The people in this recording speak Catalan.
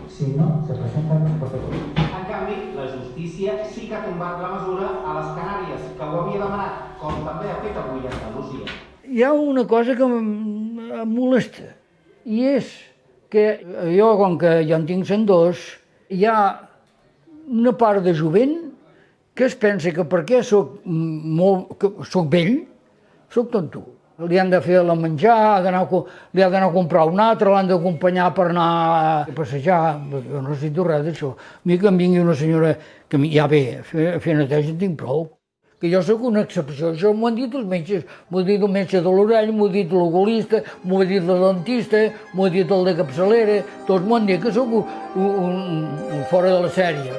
si no se presentan los protocolos. En canvi, la justícia sí que ha tombat la mesura a les Canàries, que ho havia demanat, com també ha fet avui a Andalusia. Hi ha una cosa que em molesta, i és que jo, com que ja en tinc 102, hi ha una part de jovent que es pensa que perquè soc vell, soc tonto. Li han de fer el menjar, li ha d'anar a comprar un altre, l'han d'acompanyar per anar a passejar. Jo no necessito res d'això. A mi que em vingui una senyora que ja ve a fer neteja en tinc prou. Que jo sóc una excepció, això m'ho han dit els metges. M'ho ha dit el metge de l'orell, m'ho ha dit l'oculista, m'ho ha dit la dentista, m'ho ha dit el de capçalera, tots m'ho han dit que sóc un fora de la sèrie.